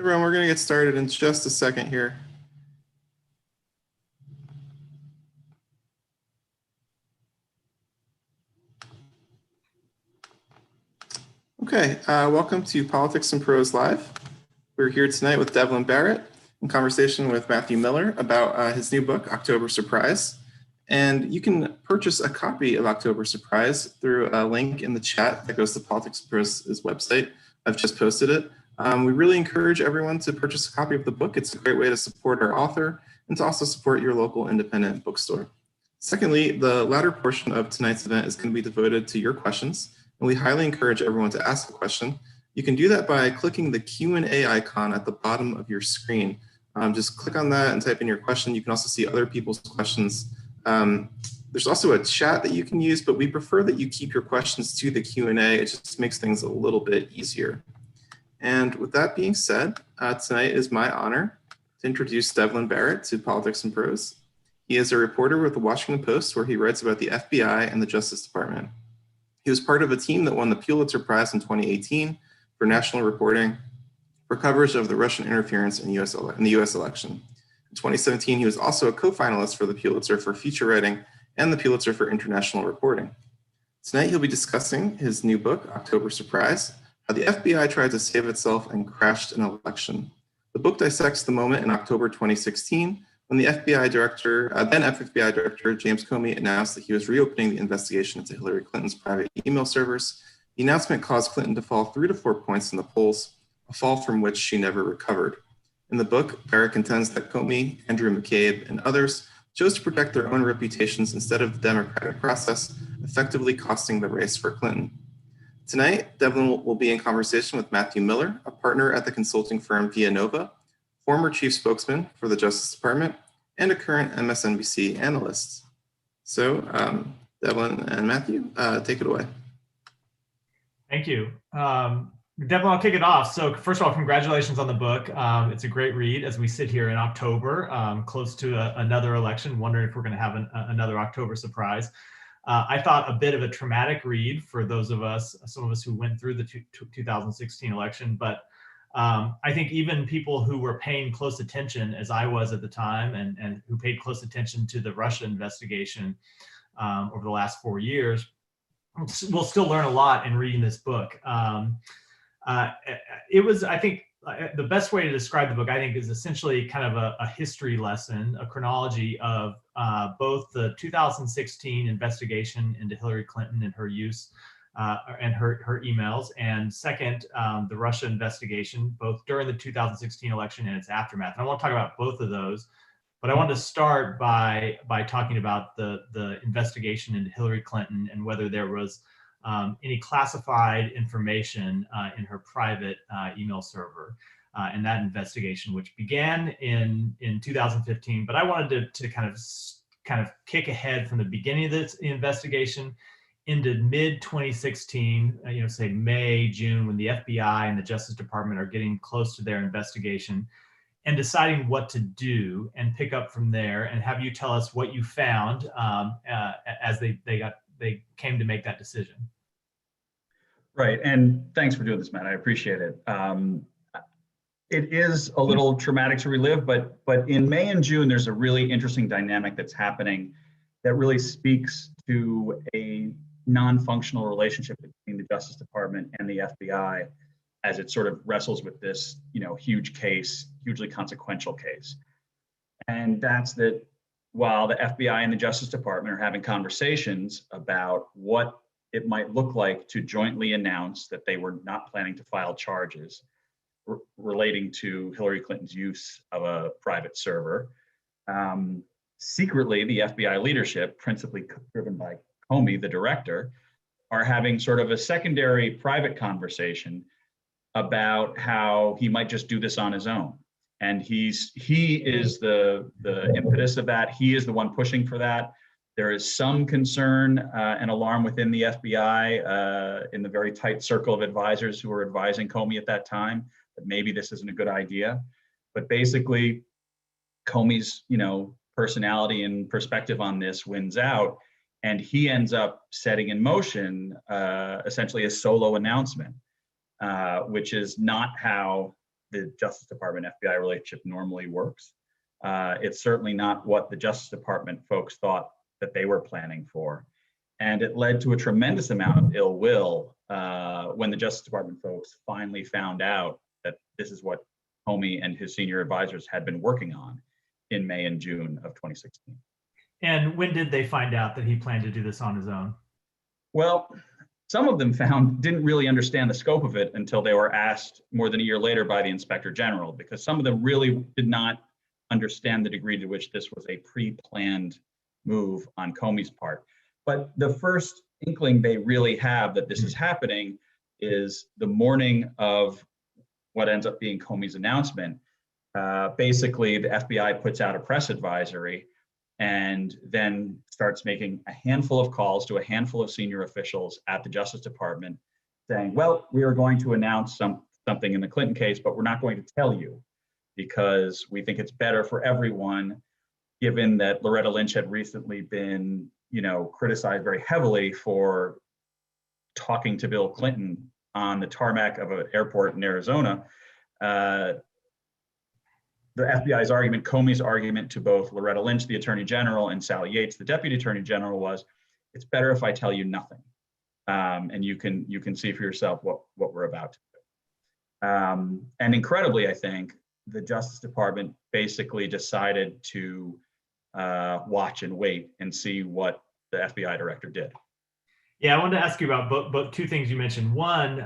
Everyone, we're going to get started in just a second here. Okay, welcome to Politics and Prose Live. We're here tonight with Devlin Barrett in conversation with Matthew Miller about his new book, October Surprise. And you can purchase a copy of October Surprise through a link in the chat that goes to Politics and Prose's website. I've just posted it. We really encourage everyone to purchase a copy of the book. It's a great way to support our author and to also support your local independent bookstore. Secondly, the latter portion of tonight's event is going to be devoted to your questions, and we highly encourage everyone to ask a question. You can do that by clicking the Q&A icon at the bottom of your screen. Just click on that and type in your question. You can also see other people's questions. There's also a chat that you can use, but we prefer that you keep your questions to the Q&A. It just makes things a little bit easier. And with that being said, tonight is my honor to introduce Devlin Barrett to Politics and Prose. He is a reporter with the Washington Post, where he writes about the FBI and the Justice Department. He was part of a team that won the Pulitzer Prize in 2018 for national reporting for coverage of the Russian interference in the US election. In 2017, he was also a co-finalist for the Pulitzer for feature writing and the Pulitzer for international reporting. Tonight, he'll be discussing his new book, October Surprise, how the FBI tried to save itself and crashed an election. The book dissects the moment in October 2016 when the then FBI Director James Comey announced that he was reopening the investigation into Hillary Clinton's private email servers. The announcement caused Clinton to fall 3 to 4 points in the polls, a fall from which she never recovered. In the book, Barrett contends that Comey, Andrew McCabe, and others chose to protect their own reputations instead of the democratic process, effectively costing the race for Clinton. Tonight, Devlin will be in conversation with Matthew Miller, a partner at the consulting firm Via Nova, former chief spokesman for the Justice Department, and a current MSNBC analyst. So, Devlin and Matthew, take it away. Thank you. Devlin, I'll kick it off. So first of all, congratulations on the book. It's a great read as we sit here in October, close to another election, wondering if we're going to have another October surprise. I thought a bit of a traumatic read for those of us, some of us who went through the 2016 election, but I think even people who were paying close attention, as I was at the time, and who paid close attention to the Russia investigation over the last 4 years, will still learn a lot in reading this book. It was, I think, the best way to describe the book, I think, is essentially kind of a history lesson, a chronology of both the 2016 investigation into Hillary Clinton and her use and her emails, and second, the Russia investigation, both during the 2016 election and its aftermath. And I want to talk about both of those, but I wanted to start by talking about the investigation into Hillary Clinton and whether there was any classified information in her private email server in that investigation, which began in 2015. But I wanted to kind of kick ahead from the beginning of this investigation into mid 2016, say May, June, when the FBI and the Justice Department are getting close to their investigation and deciding what to do, and pick up from there and have you tell us what you found as they came to make that decision. Right, and thanks for doing this, Matt. I appreciate it. It is a little traumatic to relive, but in May and June, there's a really interesting dynamic that's happening that really speaks to a non-functional relationship between the Justice Department and the FBI as it sort of wrestles with this, huge case, hugely consequential case. And that's that while the FBI and the Justice Department are having conversations about what it might look like to jointly announce that they were not planning to file charges relating to Hillary Clinton's use of a private server, secretly, the FBI leadership, principally driven by Comey, the director, are having sort of a secondary private conversation about how he might just do this on his own. And he is the impetus of that. He is the one pushing for that. There is some concern and alarm within the FBI in the very tight circle of advisors who were advising Comey at that time that maybe this isn't a good idea. But basically, Comey's personality and perspective on this wins out, and he ends up setting in motion essentially a solo announcement, which is not how the Justice Department FBI relationship normally works. It's certainly not what the Justice Department folks thought that they were planning for. And it led to a tremendous amount of ill will when the Justice Department folks finally found out that this is what Comey and his senior advisors had been working on in May and June of 2016. And when did they find out that he planned to do this on his own? Well, some of them didn't really understand the scope of it until they were asked more than a year later by the Inspector General, because some of them really did not understand the degree to which this was a pre-planned move on Comey's part. But the first inkling they really have that this is happening is the morning of what ends up being Comey's announcement. Basically, the FBI puts out a press advisory and then starts making a handful of calls to a handful of senior officials at the Justice Department saying, well, we are going to announce something in the Clinton case, but we're not going to tell you because we think it's better for everyone, given that Loretta Lynch had recently been, criticized very heavily for talking to Bill Clinton on the tarmac of an airport in Arizona. The FBI's argument, Comey's argument to both Loretta Lynch, the Attorney General, and Sally Yates, the Deputy Attorney General, was, it's better if I tell you nothing. And you can see for yourself what we're about to do. And incredibly, I think, the Justice Department basically decided to watch and wait and see what the FBI director did. Yeah, I wanted to ask you about both two things you mentioned. One,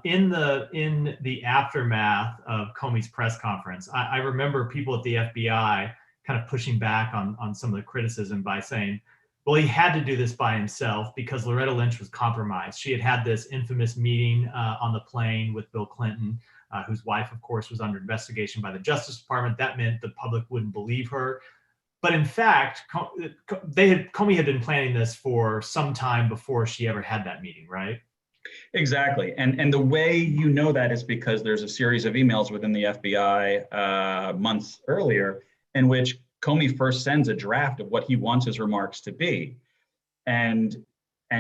in the aftermath of Comey's press conference, I remember people at the FBI kind of pushing back on some of the criticism by saying, well, he had to do this by himself because Loretta Lynch was compromised. She had this infamous meeting on the plane with Bill Clinton, whose wife, of course, was under investigation by the Justice Department. That meant the public wouldn't believe her. But in fact, Comey had been planning this for some time before she ever had that meeting, right? Exactly. And the way you know that is because there's a series of emails within the FBI months earlier in which Comey first sends a draft of what he wants his remarks to be. And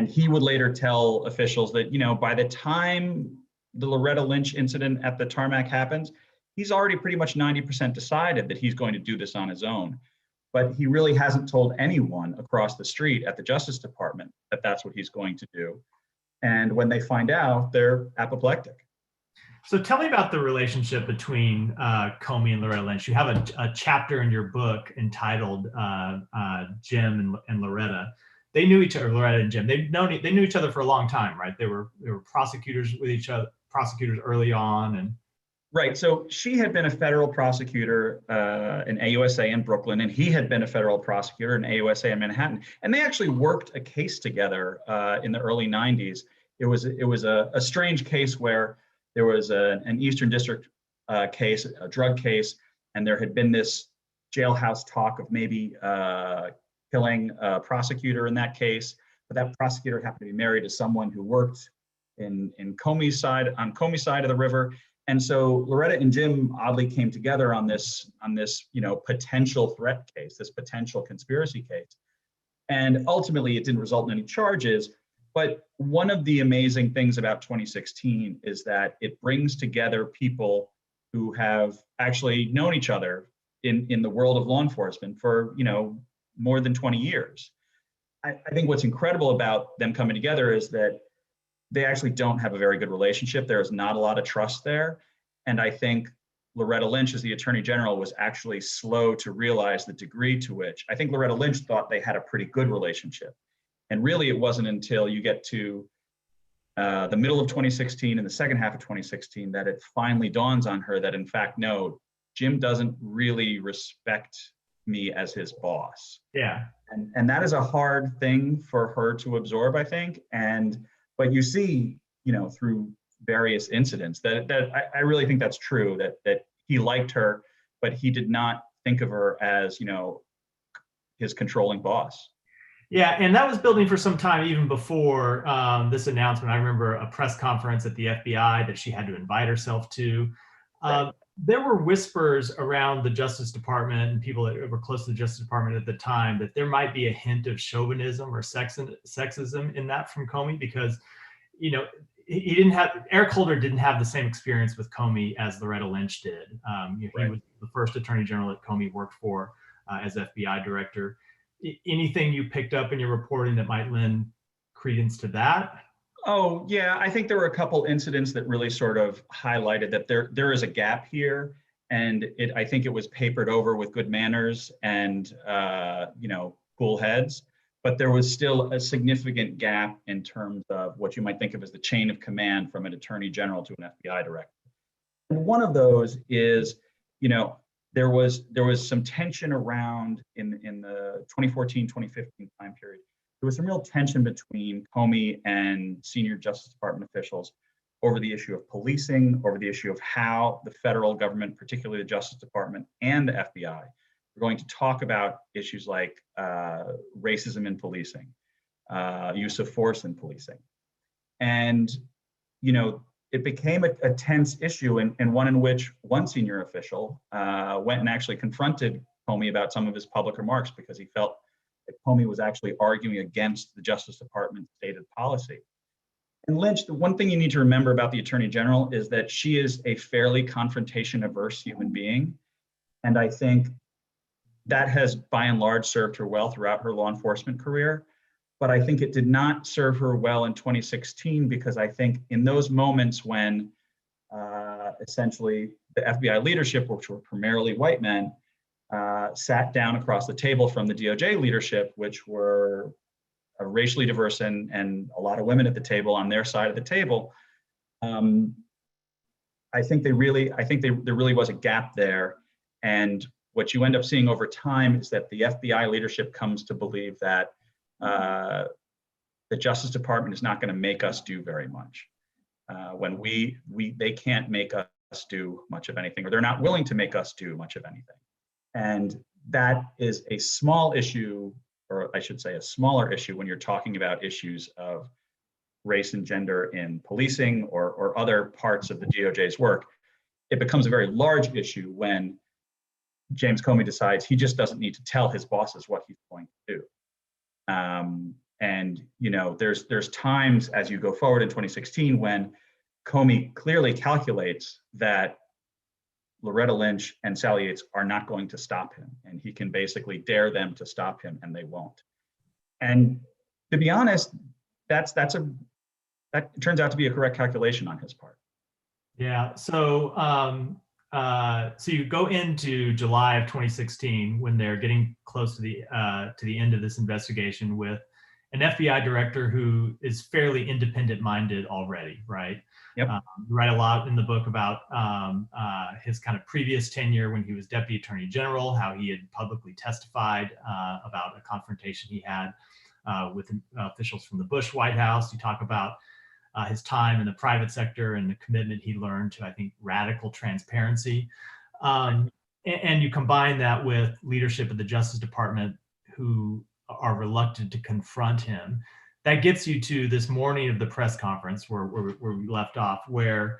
he would later tell officials that, by the time the Loretta Lynch incident at the tarmac happens, he's already pretty much 90% decided that he's going to do this on his own. But he really hasn't told anyone across the street at the Justice Department that that's what he's going to do. And when they find out, they're apoplectic. So tell me about the relationship between Comey and Loretta Lynch. You have a chapter in your book entitled Jim and Loretta. They knew each other, Loretta and Jim. They knew each other for a long time, right? They were prosecutors with each other, prosecutors early on, and. Right. So she had been a federal prosecutor in AUSA in Brooklyn, and he had been a federal prosecutor in AUSA in Manhattan. And they actually worked a case together in the early 90s. It was a strange case where there was an Eastern District case, a drug case, and there had been this jailhouse talk of maybe killing a prosecutor in that case. But that prosecutor happened to be married to someone who worked on Comey's side of the river. And so Loretta and Jim oddly came together on this, potential threat case, this potential conspiracy case. And ultimately, it didn't result in any charges. But one of the amazing things about 2016 is that it brings together people who have actually known each other in the world of law enforcement for, more than 20 years. I think what's incredible about them coming together is that they actually don't have a very good relationship. There is not a lot of trust there. And I think Loretta Lynch, as the Attorney General, was actually slow to realize the degree to which I think Loretta Lynch thought they had a pretty good relationship. And really, it wasn't until you get to the middle of 2016 and the second half of 2016 that it finally dawns on her that, in fact, no, Jim doesn't really respect me as his boss. Yeah. And that is a hard thing for her to absorb, I think. But you see, through various incidents that I really think that's true, that he liked her, but he did not think of her as, his controlling boss. Yeah, and that was building for some time, even before this announcement. I remember a press conference at the FBI that she had to invite herself to. There were whispers around the Justice Department and people that were close to the Justice Department at the time that there might be a hint of chauvinism or sexism in that from Comey, because, he didn't have, Eric Holder didn't have the same experience with Comey as Loretta Lynch did. He was the first attorney general that Comey worked for as FBI director. Anything you picked up in your reporting that might lend credence to that? Oh, yeah, I think there were a couple incidents that really sort of highlighted that there is a gap here. And I think it was papered over with good manners and, cool heads. But there was still a significant gap in terms of what you might think of as the chain of command from an attorney general to an FBI director. And one of those is, there was some tension around in the 2014, 2015 time period. There was some real tension between Comey and senior Justice Department officials over the issue of policing, over the issue of how the federal government, particularly the Justice Department and the FBI, were going to talk about issues like racism in policing, use of force in policing. And, it became a tense issue and one in which one senior official went and actually confronted Comey about some of his public remarks because he felt that Comey was actually arguing against the Justice Department's stated policy. And Lynch, the one thing you need to remember about the Attorney General is that she is a fairly confrontation-averse human being. And I think that has, by and large, served her well throughout her law enforcement career. But I think it did not serve her well in 2016 because I think in those moments when essentially the FBI leadership, which were primarily white men, sat down across the table from the DOJ leadership, which were racially diverse and a lot of women at the table on their side of the table. I think there really was a gap there. And what you end up seeing over time is that the FBI leadership comes to believe that the Justice Department is not going to make us do very much. When they can't make us do much of anything, or they're not willing to make us do much of anything. And that is a small issue, or I should say a smaller issue when you're talking about issues of race and gender in policing or other parts of the DOJ's work. It becomes a very large issue when James Comey decides he just doesn't need to tell his bosses what he's going to do. There's times as you go forward in 2016 when Comey clearly calculates that Loretta Lynch and Sally Yates are not going to stop him, and he can basically dare them to stop him, and they won't. And to be honest, that turns out to be a correct calculation on his part. Yeah. So you go into July of 2016 when they're getting close to the end of this investigation with an FBI director who is fairly independent-minded already, right? Yep. You write a lot in the book about his kind of previous tenure when he was Deputy Attorney General, how he had publicly testified about a confrontation he had with officials from the Bush White House. You talk about his time in the private sector and the commitment he learned to, I think, radical transparency. And you combine that with leadership of the Justice Department who are reluctant to confront him. That gets you to this morning of the press conference where we left off, where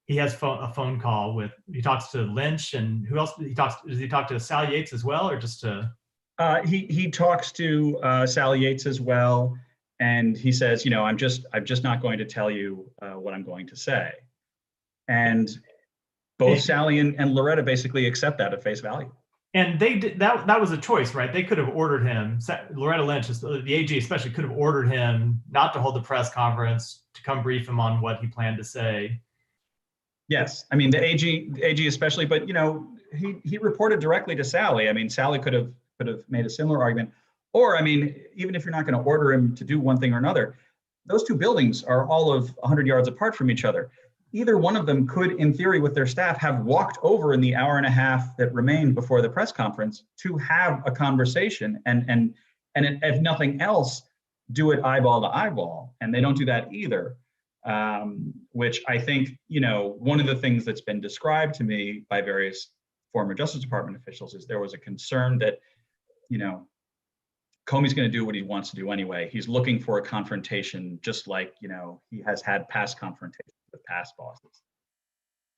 he has a phone call with, he talks to Lynch, and who else does he talk to Sally Yates as well, or just to? He talks to Sally Yates as well. And he says, I'm just not going to tell you what I'm going to say. And both Sally and Loretta basically accept that at face value. And they did, that was a choice, right? They could have ordered him, Loretta Lynch, the AG especially, could have ordered him not to hold the press conference, to come brief him on what he planned to say. Yes, I mean, the AG especially, but he reported directly to Sally. I mean, Sally could have made a similar argument. Or, I mean, even if you're not going to order him to do one thing or another, those two buildings are all of 100 yards apart from each other. Either one of them could, in theory, with their staff, have walked over in the hour and a half that remained before the press conference to have a conversation and if nothing else, do it eyeball to eyeball. And they don't do that either, which I think, one of the things that's been described to me by various former Justice Department officials is there was a concern that, Comey's going to do what he wants to do anyway. He's looking for a confrontation, just like, he has had past confrontations with past bosses.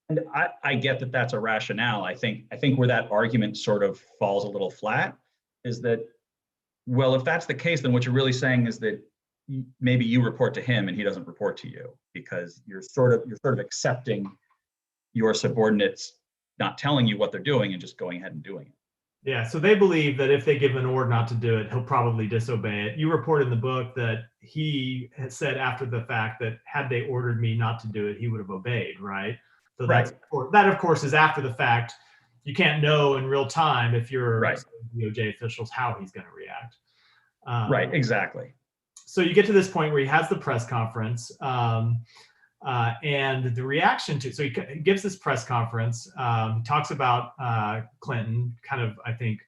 And I get that that's a rationale. I think where that argument sort of falls a little flat is that, well, if that's the case, then what you're really saying is that maybe you report to him and he doesn't report to you, because you're sort of accepting your subordinates not telling you what they're doing and just going ahead and doing it. Yeah, so they believe that if they give an order not to do it, he'll probably disobey it. You report in the book that he had said after the fact that had they ordered me not to do it, he would have obeyed, right? So Right. that, of course, is after the fact. You can't know in real time if you're Right. DOJ officials how he's going to react. Right, exactly. So you get to this point where he has the press conference, and the reaction to, so he gives this press conference, talks about Clinton, kind of, I think,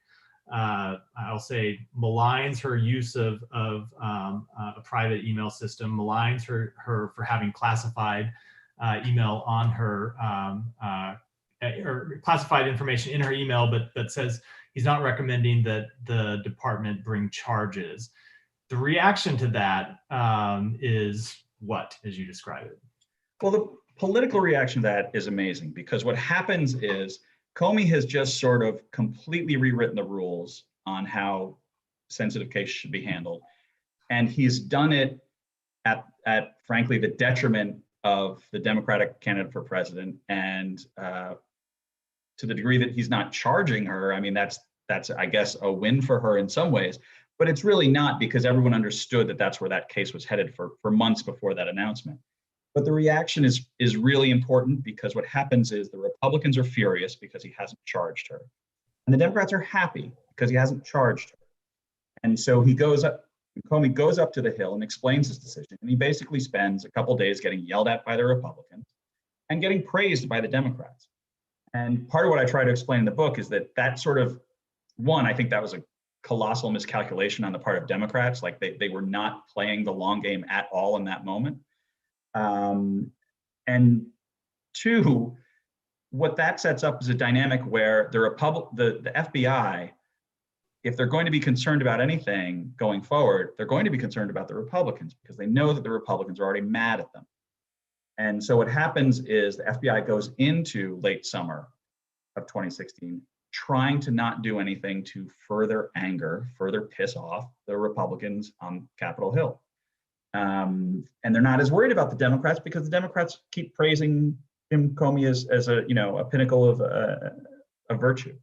I'll say, maligns her use of a private email system, maligns her for having classified email on her, or classified information in her email, but says he's not recommending that the department bring charges. The reaction to that is what, as you describe it? Well, the political reaction to that is amazing, because what happens is Comey has just sort of completely rewritten the rules on how sensitive cases should be handled. And he's done it at frankly, the detriment of the Democratic candidate for president. And to the degree that he's not charging her, I mean, that's I guess, a win for her in some ways. But it's really not, because everyone understood that that's where that case was headed for months before that announcement. But the reaction is really important, because what happens is the Republicans are furious because he hasn't charged her. And the Democrats are happy because he hasn't charged her. And so Comey goes up to the Hill and explains his decision. And he basically spends a couple days getting yelled at by the Republicans and getting praised by the Democrats. And part of what I try to explain in the book is that sort of, one, I think that was a colossal miscalculation on the part of Democrats. Like they were not playing the long game at all in that moment. And two, what that sets up is a dynamic where the FBI, if they're going to be concerned about anything going forward, they're going to be concerned about the Republicans, because they know that the Republicans are already mad at them. And so what happens is the FBI goes into late summer of 2016 trying to not do anything to further piss off the Republicans on Capitol Hill. And they're not as worried about the Democrats, because the Democrats keep praising Comey as a pinnacle of a virtue.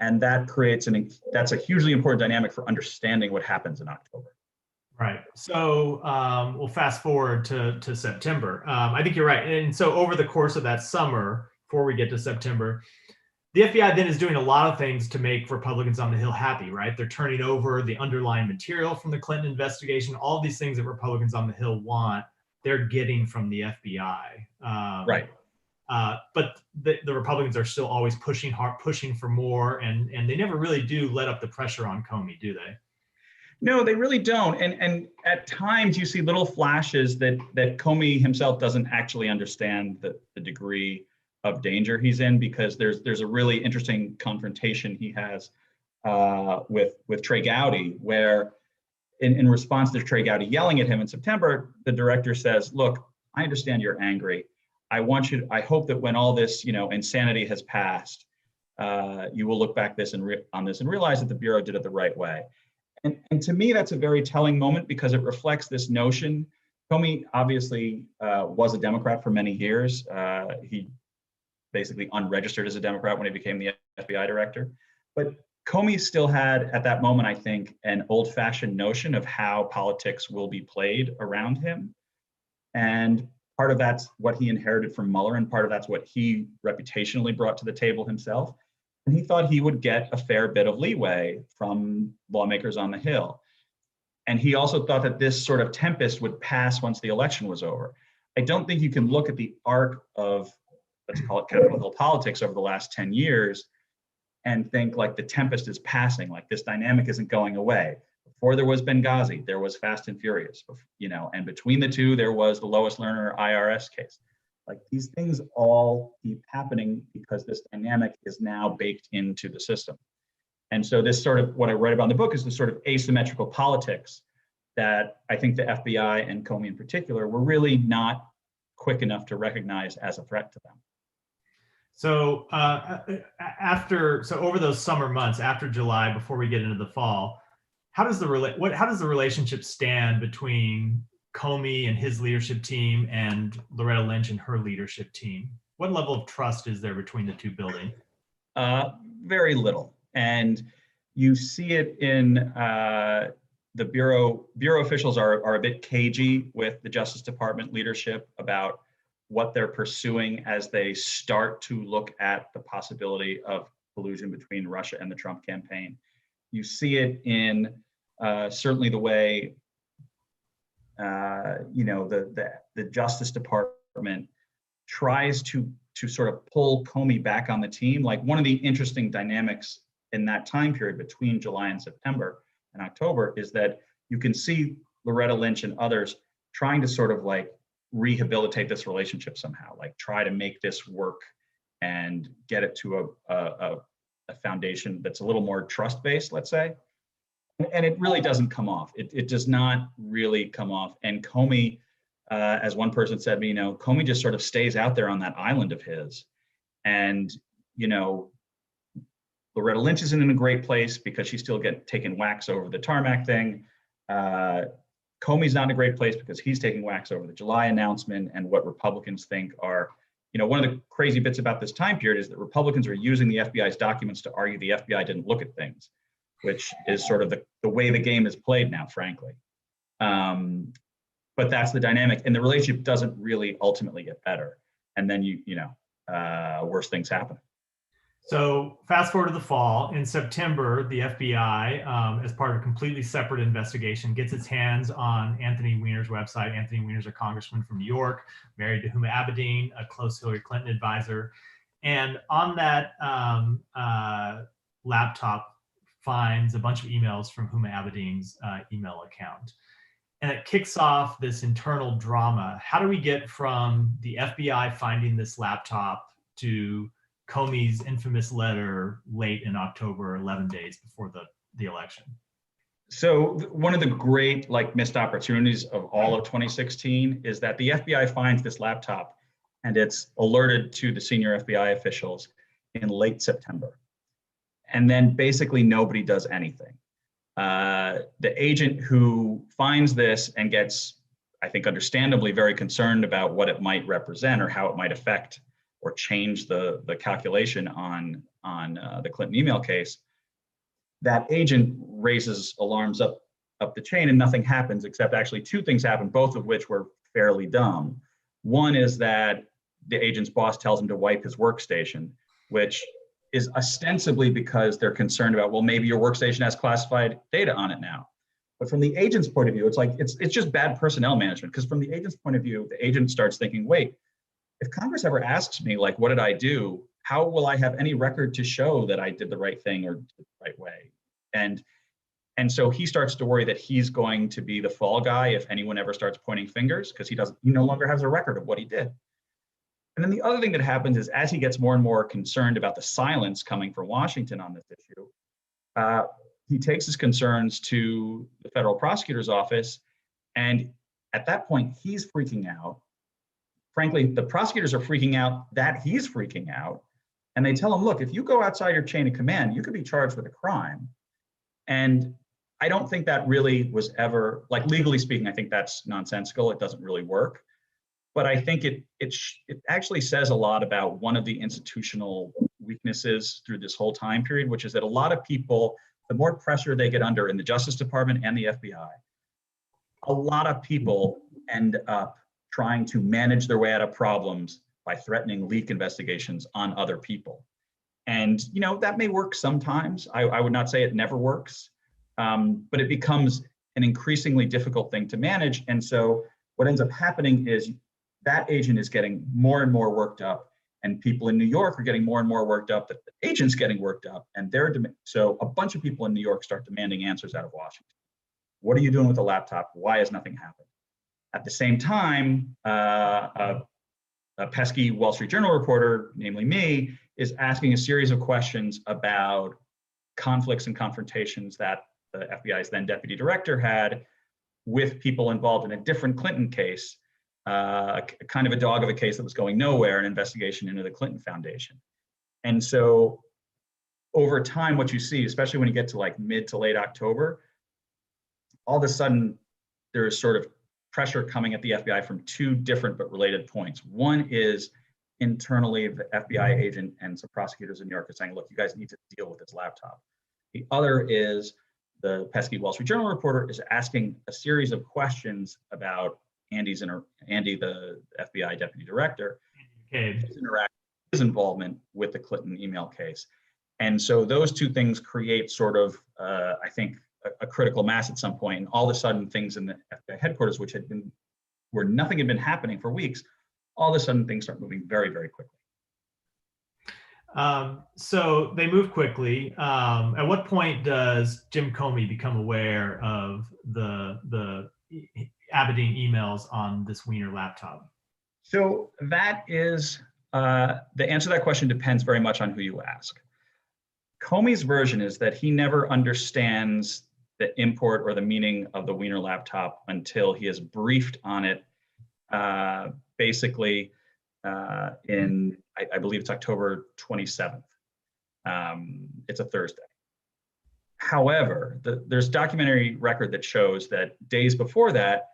And that creates that's a hugely important dynamic for understanding what happens in October. Right. So we'll fast forward to September. I think you're right. And so over the course of that summer, before we get to September, the FBI then is doing a lot of things to make Republicans on the Hill happy, right? They're turning over the underlying material from the Clinton investigation. All these things that Republicans on the Hill want, they're getting from the FBI. Right. But the Republicans are still always pushing for more, and they never really do let up the pressure on Comey, do they? No, they really don't. And at times you see little flashes that Comey himself doesn't actually understand the degree of danger he's in, because there's a really interesting confrontation he has with Trey Gowdy, where in response to Trey Gowdy yelling at him in September, the director says, "Look, I understand you're angry. I hope that when all this insanity has passed, you will look back on this and realize that the Bureau did it the right way." And to me, that's a very telling moment, because it reflects this notion. Comey obviously was a Democrat for many years. He basically unregistered as a Democrat when he became the FBI director. But Comey still had, at that moment, I think, an old-fashioned notion of how politics will be played around him. And part of that's what he inherited from Mueller, and part of that's what he reputationally brought to the table himself. And he thought he would get a fair bit of leeway from lawmakers on the Hill. And he also thought that this sort of tempest would pass once the election was over. I don't think you can look at the arc of, let's call it Capitol Hill politics over the last 10 years and think like the tempest is passing, like this dynamic isn't going away. Before there was Benghazi, there was Fast and Furious, and between the two, there was the Lois Lerner IRS case. Like these things all keep happening because this dynamic is now baked into the system. And so this sort of, what I write about in the book is the sort of asymmetrical politics that I think the FBI and Comey in particular were really not quick enough to recognize as a threat to them. So over those summer months, after July, before we get into the fall, how does the relationship stand between Comey and his leadership team and Loretta Lynch and her leadership team? What level of trust is there between the two buildings? Very little. And you see it in the Bureau officials are a bit cagey with the Justice Department leadership about what they're pursuing as they start to look at the possibility of collusion between Russia and the Trump campaign. You see it in certainly the way the Justice Department tries to sort of pull Comey back on the team. Like, one of the interesting dynamics in that time period between July and September and October is that you can see Loretta Lynch and others trying to sort of like rehabilitate this relationship somehow, like try to make this work and get it to a foundation that's a little more trust-based, let's say. And it really doesn't come off. It does not really come off. And Comey, as one person said to me, Comey just sort of stays out there on that island of his. And, Loretta Lynch isn't in a great place because she's still taking whacks over the tarmac thing. Comey's not in a great place because he's taking whacks over the July announcement and what Republicans think are, one of the crazy bits about this time period is that Republicans are using the FBI's documents to argue the FBI didn't look at things, which is sort of the way the game is played now, frankly. But that's the dynamic, and the relationship doesn't really ultimately get better. And then worse things happen. So fast forward to the fall. In September, the FBI, as part of a completely separate investigation, gets its hands on Anthony Weiner's website. Anthony Weiner's a congressman from New York, married to Huma Abedin, a close Hillary Clinton advisor. And on that laptop finds a bunch of emails from Huma Abedin's email account. And it kicks off this internal drama. How do we get from the FBI finding this laptop to Comey's infamous letter late in October, 11 days before the election? So one of the great missed opportunities of all of 2016 is that the FBI finds this laptop and it's alerted to the senior FBI officials in late September. And then basically nobody does anything. The agent who finds this and gets, I think understandably, very concerned about what it might represent or how it might affect or change the calculation on the Clinton email case, that agent raises alarms up the chain and nothing happens, except actually two things happen, both of which were fairly dumb. One is that the agent's boss tells him to wipe his workstation, which is ostensibly because they're concerned about, well, maybe your workstation has classified data on it now. But from the agent's point of view, it's just bad personnel management, because from the agent's point of view, the agent starts thinking, wait, if Congress ever asks me, what did I do? How will I have any record to show that I did the right thing or did the right way? And so he starts to worry that he's going to be the fall guy if anyone ever starts pointing fingers, because he no longer has a record of what he did. And then the other thing that happens is, as he gets more and more concerned about the silence coming from Washington on this issue, he takes his concerns to the federal prosecutor's office. And at that point, he's freaking out. Frankly, the prosecutors are freaking out that he's freaking out. And they tell him, look, if you go outside your chain of command, you could be charged with a crime. And I don't think that really was ever, legally speaking, I think that's nonsensical. It doesn't really work. But I think it actually says a lot about one of the institutional weaknesses through this whole time period, which is that a lot of people, the more pressure they get under in the Justice Department and the FBI, a lot of people end up trying to manage their way out of problems by threatening leak investigations on other people. And that may work sometimes. I would not say it never works, but it becomes an increasingly difficult thing to manage. And so what ends up happening is that agent is getting more and more worked up, and people in New York are getting more and more worked up, that the agent's getting worked up, and so a bunch of people in New York start demanding answers out of Washington. What are you doing with the laptop? Why has nothing happened? At the same time, a pesky Wall Street Journal reporter, namely me, is asking a series of questions about conflicts and confrontations that the FBI's then deputy director had with people involved in a different Clinton case, kind of a dog of a case that was going nowhere, an investigation into the Clinton Foundation. And so over time, what you see, especially when you get to mid to late October, all of a sudden there is sort of pressure coming at the FBI from two different but related points. One is internally, the FBI agent and some prosecutors in New York are saying, look, you guys need to deal with this laptop. The other is the pesky Wall Street Journal reporter is asking a series of questions about Andy, the FBI deputy director, his involvement with the Clinton email case. And so those two things create sort of, I think, a critical mass at some point. And all of a sudden, things in the FBI headquarters, where nothing had been happening for weeks, all of a sudden things start moving very, very quickly. So they move quickly. At what point does Jim Comey become aware of the Aberdeen emails on this Weiner laptop? So that is, the answer to that question depends very much on who you ask. Comey's version is that he never understands the import or the meaning of the Weiner laptop until he is briefed on it, basically in, I believe it's October 27th. It's a Thursday. However, there's documentary record that shows that days before that,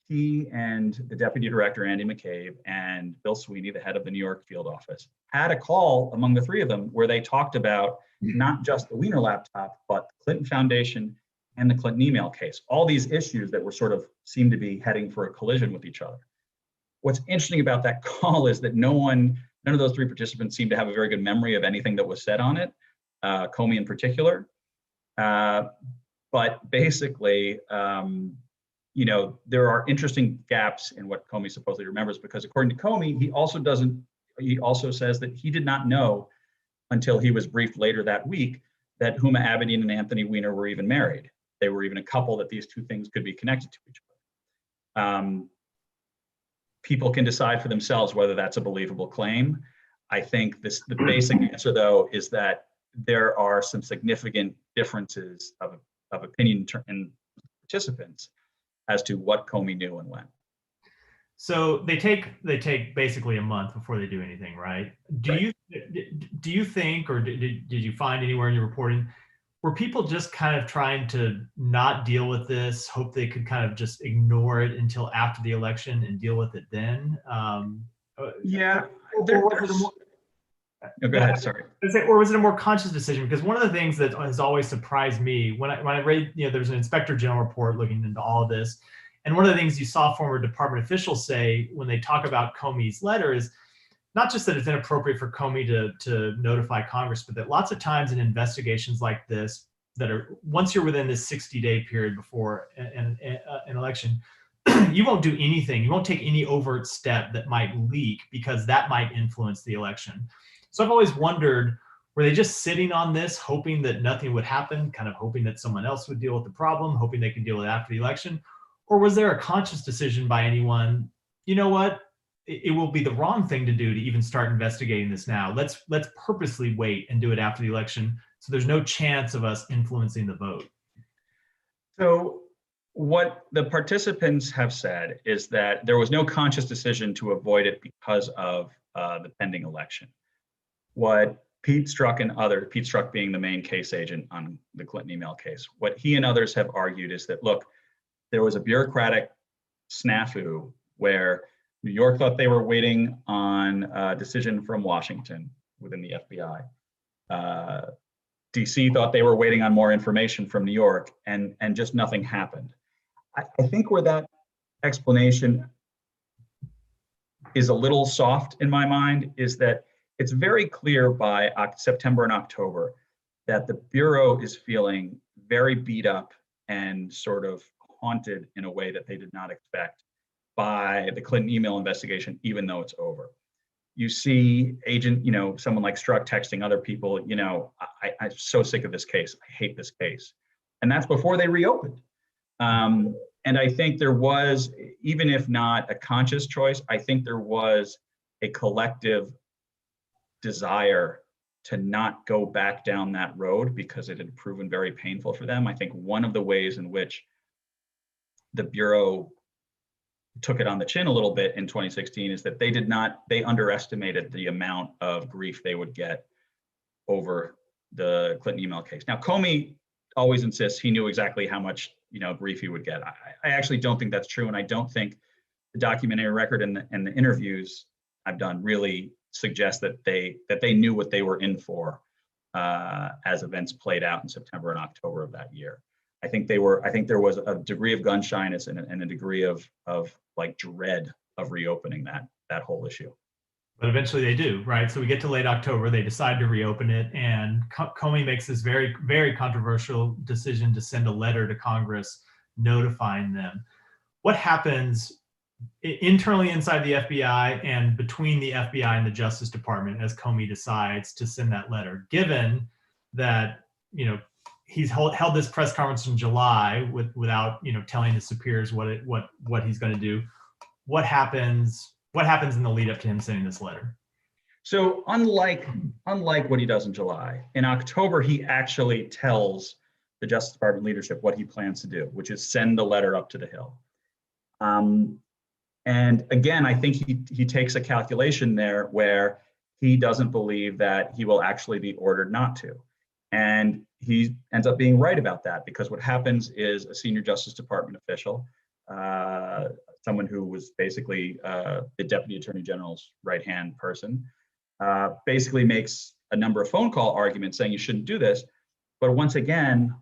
he and the deputy director, Andy McCabe, and Bill Sweeney, the head of the New York field office, had a call among the three of them where they talked about not just the Weiner laptop, but the Clinton Foundation and the Clinton email case, all these issues that were sort of seemed to be heading for a collision with each other. What's interesting about that call is that none of those three participants seemed to have a very good memory of anything that was said on it, Comey in particular. But basically, there are interesting gaps in what Comey supposedly remembers, because according to Comey, he also says that he did not know until he was briefed later that week that Huma Abedin and Anthony Weiner were even married. They were even a couple, that these two things could be connected to each other. People can decide for themselves whether that's a believable claim. I think the basic answer, though, is that there are some significant differences of opinion in participants as to what Comey knew and when. So they take basically a month before they do anything, right? Do you think, or did you find anywhere in your reporting, were people just kind of trying to not deal with this, hope they could kind of just ignore it until after the election and deal with it then? Yeah. Go ahead, sorry. Or was it a more conscious decision? Because one of the things that has always surprised me when I read, there's an Inspector General report looking into all of this. And one of the things you saw former department officials say when they talk about Comey's letter is not just that it's inappropriate for Comey to notify Congress, but that lots of times in investigations like this, that are once you're within this 60-day period before an election, you won't do anything. You won't take any overt step that might leak, because that might influence the election. So I've always wondered, were they just sitting on this, hoping that nothing would happen, kind of hoping that someone else would deal with the problem, hoping they could deal with it after the election? Or was there a conscious decision by anyone, you know what, it will be the wrong thing to do to even start investigating this now. Let's purposely wait and do it after the election, so there's no chance of us influencing the vote. So what the participants have said is that there was no conscious decision to avoid it because of the pending election. What Pete Strzok being the main case agent on the Clinton email case, what he and others have argued is that, look, there was a bureaucratic snafu where New York thought they were waiting on a decision from Washington within the FBI. DC thought they were waiting on more information from New York, and just nothing happened. I think where that explanation is a little soft in my mind is that it's very clear by September and October that the Bureau is feeling very beat up and sort of haunted in a way that they did not expect by the Clinton email investigation, even though it's over. You see someone like Strzok texting other people, I'm so sick of this case. I hate this case. And that's before they reopened. And I think there was, even if not a conscious choice, I think there was a collective desire to not go back down that road because it had proven very painful for them. I think one of the ways in which the Bureau took it on the chin a little bit in 2016 is that they underestimated the amount of grief they would get over the Clinton email case. Now, Comey always insists he knew exactly how much grief he would get. I actually don't think that's true, and I don't think the documentary record and the interviews I've done really suggest that they knew what they were in for as events played out in September and October of that year. I think there was a degree of gun shyness and a degree of like dread of reopening that whole issue. But eventually they do, right? So we get to late October, they decide to reopen it, and Comey makes this very, very controversial decision to send a letter to Congress notifying them. What happens internally inside the FBI and between the FBI and the Justice Department as Comey decides to send that letter, given that, he's held this press conference in July without, telling his superiors what he's going to do? What happens in the lead up to him sending this letter? So unlike what he does in July, in October, he actually tells the Justice Department leadership what he plans to do, which is send the letter up to the Hill. And again, I think he takes a calculation there where he doesn't believe that he will actually be ordered not to. And he ends up being right about that, because what happens is a senior Justice Department official, someone who was basically the Deputy Attorney General's right-hand person, basically makes a number of phone call arguments saying you shouldn't do this. But once again,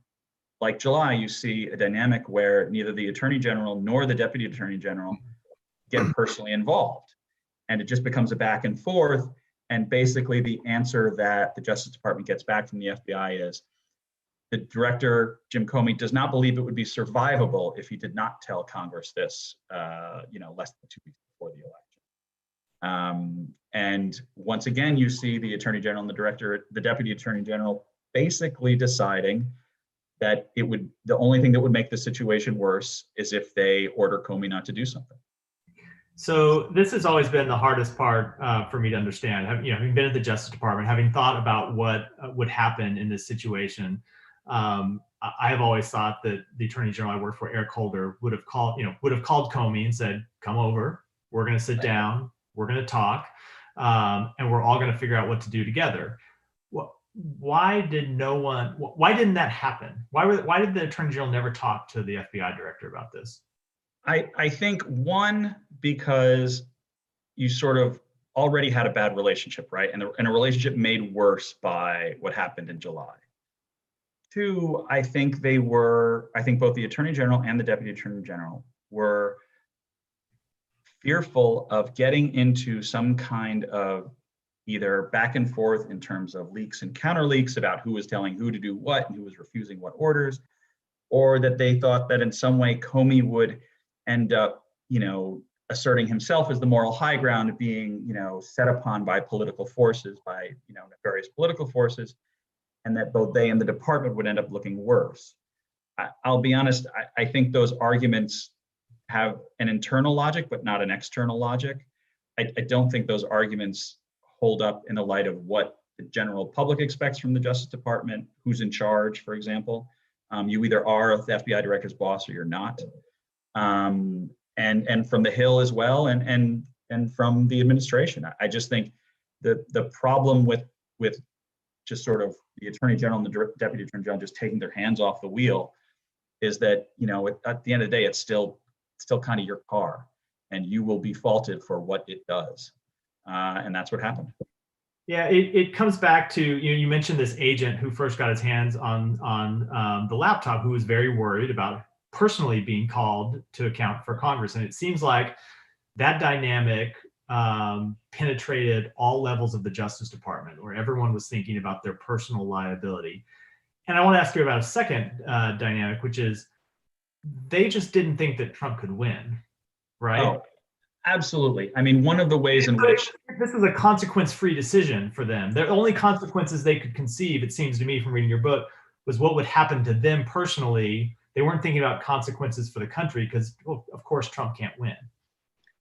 like July, you see a dynamic where neither the Attorney General nor the Deputy Attorney General get personally involved. And it just becomes a back and forth. And basically the answer that the Justice Department gets back from the FBI is the director, Jim Comey, does not believe it would be survivable if he did not tell Congress this, less than 2 weeks before the election. And once again, you see the Attorney General and the Deputy Attorney General basically deciding that the only thing that would make the situation worse is if they order Comey not to do something. So this has always been the hardest part for me to understand. Having been at the Justice Department, having thought about what would happen in this situation, I have always thought that the Attorney General I worked for, Eric Holder, would have called Comey and said, "Come over. We're going to sit down. We're going to talk, and we're all going to figure out what to do together." Why didn't that happen? Why did the Attorney General never talk to the FBI director about this? I think one, because you sort of already had a bad relationship, right? And a relationship made worse by what happened in July. Two, I think both the Attorney General and the Deputy Attorney General were fearful of getting into some kind of either back and forth in terms of leaks and counter leaks about who was telling who to do what and who was refusing what orders, or that they thought that in some way Comey would end up, asserting himself as the moral high ground, being, set upon by political forces, by, nefarious political forces, and that both they and the department would end up looking worse. I'll be honest, I think those arguments have an internal logic, but not an external logic. I don't think those arguments hold up in the light of what the general public expects from the Justice Department, who's in charge, for example. You either are the FBI director's boss or you're not. And from the Hill as well, and from the administration. I just think the problem with just sort of the Attorney General and the Deputy Attorney General just taking their hands off the wheel is that, at the end of the day, it's still kind of your car, and you will be faulted for what it does. And that's what happened. Yeah, it comes back to, you mentioned this agent who first got his hands on the laptop, who was very worried about personally being called to account for Congress. And it seems like that dynamic penetrated all levels of the Justice Department, where everyone was thinking about their personal liability. And I want to ask you about a second dynamic, which is they just didn't think that Trump could win, right? Oh, absolutely. I mean, one of the ways in which this is a consequence-free decision for them. The only consequences they could conceive, it seems to me from reading your book, was what would happen to them personally. They weren't thinking about consequences for the country because, well, of course, Trump can't win.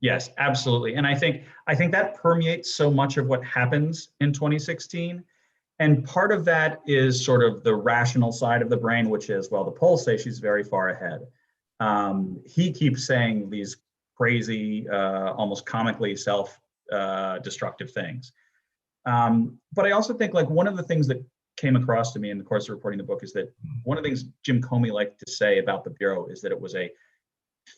Yes, absolutely. And I think that permeates so much of what happens in 2016. And part of that is sort of the rational side of the brain, which is, well, the polls say she's very far ahead. He keeps saying these crazy, almost comically self-destructive things. But I also think, like, one of the things that came across to me in the course of reporting the book is that one of the things Jim Comey liked to say about the Bureau is that it was a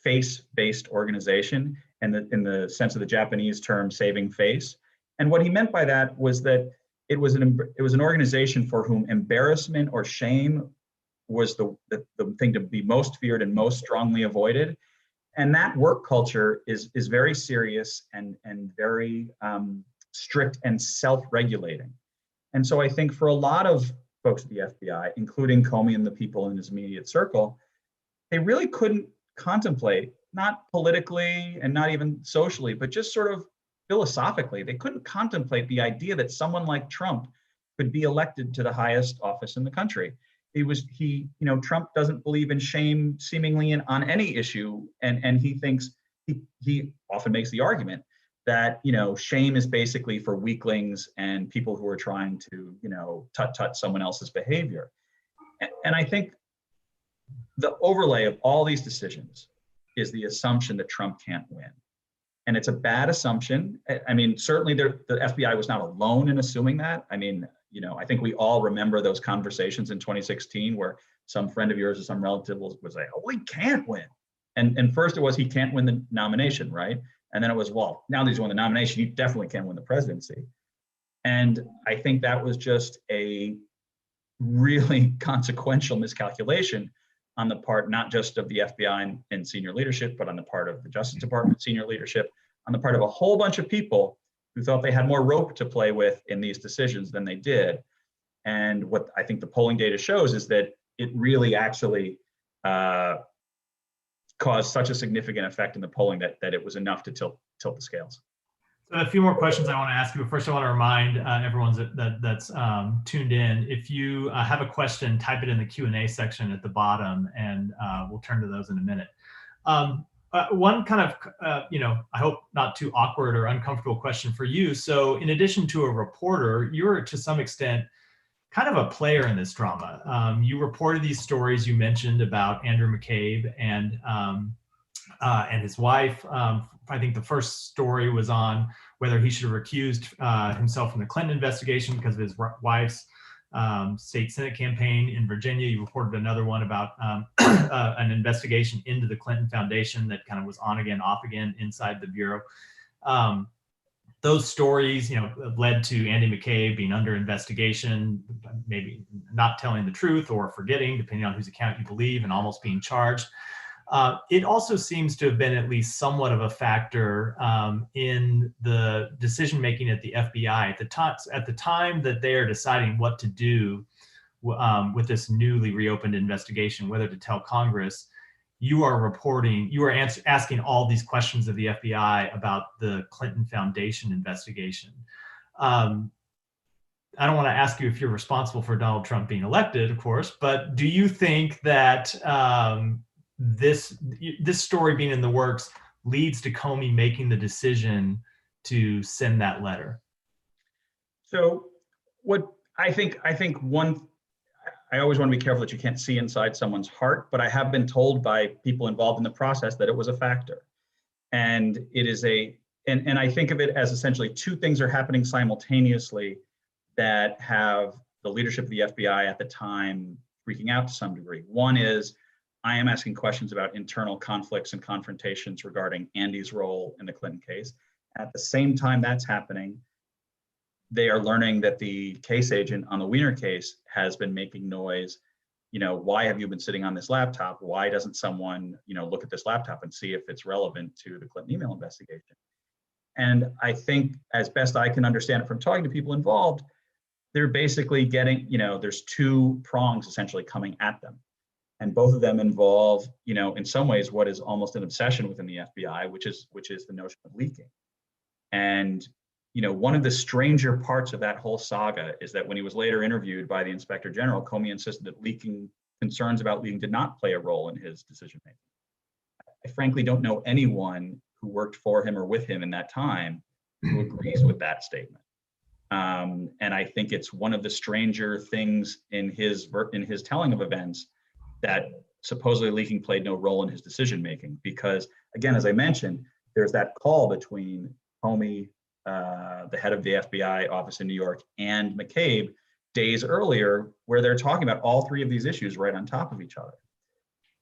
face-based organization, and in the sense of the Japanese term, saving face. And what he meant by that was that it was an organization for whom embarrassment or shame was the thing to be most feared and most strongly avoided. And that work culture is very serious and very strict and self-regulating. And so I think for a lot of folks at the FBI, including Comey and the people in his immediate circle, they really couldn't contemplate, not politically and not even socially, but just sort of philosophically, they couldn't contemplate the idea that someone like Trump could be elected to the highest office in the country. Trump doesn't believe in shame seemingly on any issue. And he thinks, he often makes the argument that, shame is basically for weaklings and people who are trying to, tut someone else's behavior. And I think the overlay of all these decisions is the assumption that Trump can't win. And it's a bad assumption. I mean, certainly the FBI was not alone in assuming that. I mean, I think we all remember those conversations in 2016 where some friend of yours or some relative was like, oh, he can't win. And first it was, he can't win the nomination, right? And then it was, well, now that he's won the nomination, he definitely can't win the presidency. And I think that was just a really consequential miscalculation on the part, not just of the FBI and senior leadership, but on the part of the Justice Department senior leadership, on the part of a whole bunch of people who thought they had more rope to play with in these decisions than they did. And what I think the polling data shows is that it really actually caused such a significant effect in the polling that it was enough to tilt the scales. So a few more questions I want to ask you, but first I want to remind everyone that's tuned in, if you have a question, type it in the Q&A section at the bottom, and we'll turn to those in a minute. One kind of, I hope not too awkward or uncomfortable question for you. So in addition to a reporter, you're to some extent kind of a player in this drama. You reported these stories you mentioned about Andrew McCabe and his wife. I think the first story was on whether he should have recused himself from the Clinton investigation because of his wife's state Senate campaign in Virginia. You reported another one about an investigation into the Clinton Foundation that kind of was on again, off again inside the Bureau. Those stories, led to Andy McCabe being under investigation, maybe not telling the truth or forgetting, depending on whose account you believe, and almost being charged. It also seems to have been at least somewhat of a factor in the decision-making at the FBI at the time that they are deciding what to do with this newly reopened investigation, whether to tell Congress. You are asking all these questions of the FBI about the Clinton Foundation investigation. I don't want to ask you if you're responsible for Donald Trump being elected, of course, but do you think that this story being in the works leads to Comey making the decision to send that letter? So what I think I always want to be careful that you can't see inside someone's heart, but I have been told by people involved in the process that it was a factor. And it is and I think of it as essentially two things are happening simultaneously that have the leadership of the FBI at the time freaking out to some degree. One is, I am asking questions about internal conflicts and confrontations regarding Andy's role in the Clinton case. At the same time that's happening, they are learning that the case agent on the Weiner case has been making noise. Why have you been sitting on this laptop? Why doesn't someone, look at this laptop and see if it's relevant to the Clinton email investigation? And I think, as best I can understand it from talking to people involved, they're basically getting, there's two prongs essentially coming at them. And both of them involve, in some ways, what is almost an obsession within the FBI, which is the notion of leaking. And one of the stranger parts of that whole saga is that when he was later interviewed by the Inspector General, Comey insisted that concerns about leaking did not play a role in his decision making. I frankly don't know anyone who worked for him or with him in that time who agrees with that statement. And I think it's one of the stranger things in his telling of events that supposedly leaking played no role in his decision making, because again, as I mentioned, there's that call between Comey, the head of the FBI office in New York, and McCabe days earlier where they're talking about all three of these issues right on top of each other.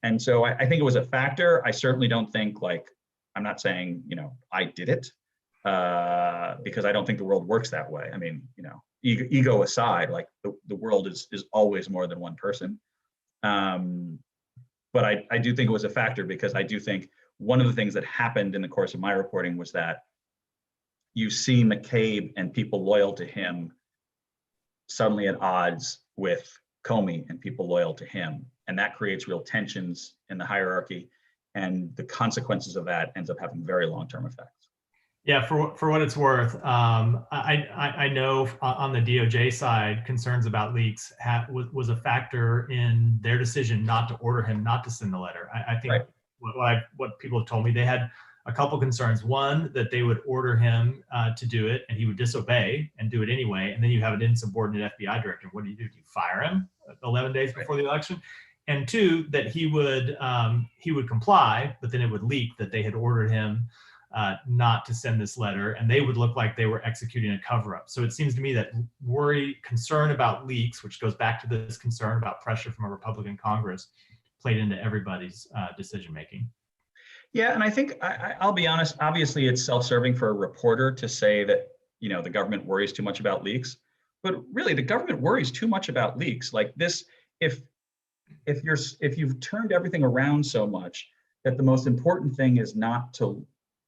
And so I think it was a factor. I certainly don't think, like, I'm not saying, I did it, because I don't think the world works that way. I mean, ego aside, like the world is always more than one person. But I do think it was a factor, because I do think one of the things that happened in the course of my reporting was that you see McCabe and people loyal to him suddenly at odds with Comey and people loyal to him. And that creates real tensions in the hierarchy. And the consequences of that ends up having very long-term effects. Yeah, for what it's worth, I know on the DOJ side, concerns about leaks was a factor in their decision not to order him not to send the letter. I think right. what people have told me, they had a couple concerns. One, that they would order him to do it and he would disobey and do it anyway. And then you have an insubordinate FBI director. What do? You fire him 11 days before the election? And two, that he would comply, but then it would leak that they had ordered him not to send this letter, and they would look like they were executing a cover-up. So it seems to me that concern about leaks, which goes back to this concern about pressure from a Republican Congress, played into everybody's decision-making. Yeah, and I think I'll be honest. Obviously, it's self-serving for a reporter to say that the government worries too much about leaks, but really the government worries too much about leaks. Like this, if you've turned everything around so much that the most important thing is not to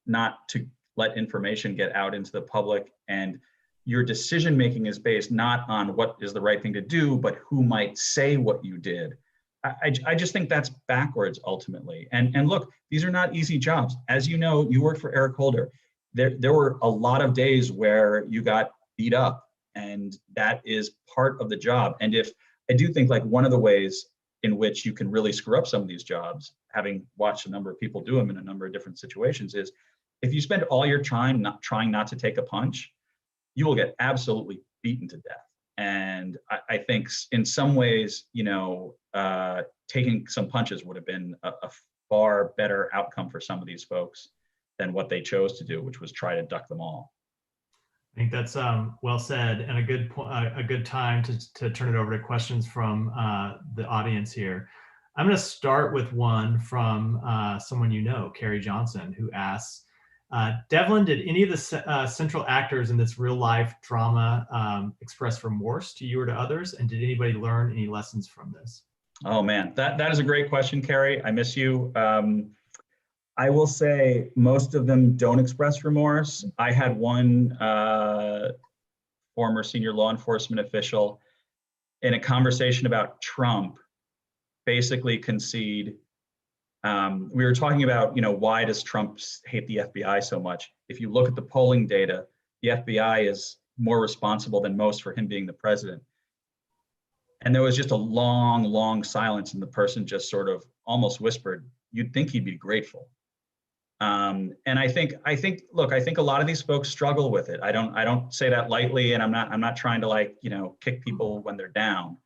let information get out into the public, and your decision making is based not on what is the right thing to do, but who might say what you did. I just think that's backwards ultimately. And look, these are not easy jobs. As you know, you worked for Eric Holder. There were a lot of days where you got beat up, and that is part of the job. And if I do think, like, one of the ways in which you can really screw up some of these jobs, having watched a number of people do them in a number of different situations, is if you spend all your time trying not to take a punch, you will get absolutely beaten to death. And I think in some ways, taking some punches would have been a far better outcome for some of these folks than what they chose to do, which was try to duck them all. I think that's well said, and a good time to turn it over to questions from the audience here. I'm going to start with one from someone Carrie Johnson, who asks, Devlin, did any of the central actors in this real life drama express remorse to you or to others? And did anybody learn any lessons from this? Oh man, that is a great question, Carrie. I miss you. I will say most of them don't express remorse. I had one former senior law enforcement official in a conversation about Trump basically concede. We were talking about, why does Trump hate the FBI so much? If you look at the polling data, the FBI is more responsible than most for him being the president. And there was just a long, long silence, and the person just sort of almost whispered, "You'd think he'd be grateful." And I think, look, I think a lot of these folks struggle with it. I don't say that lightly, and I'm not trying to kick people when they're down.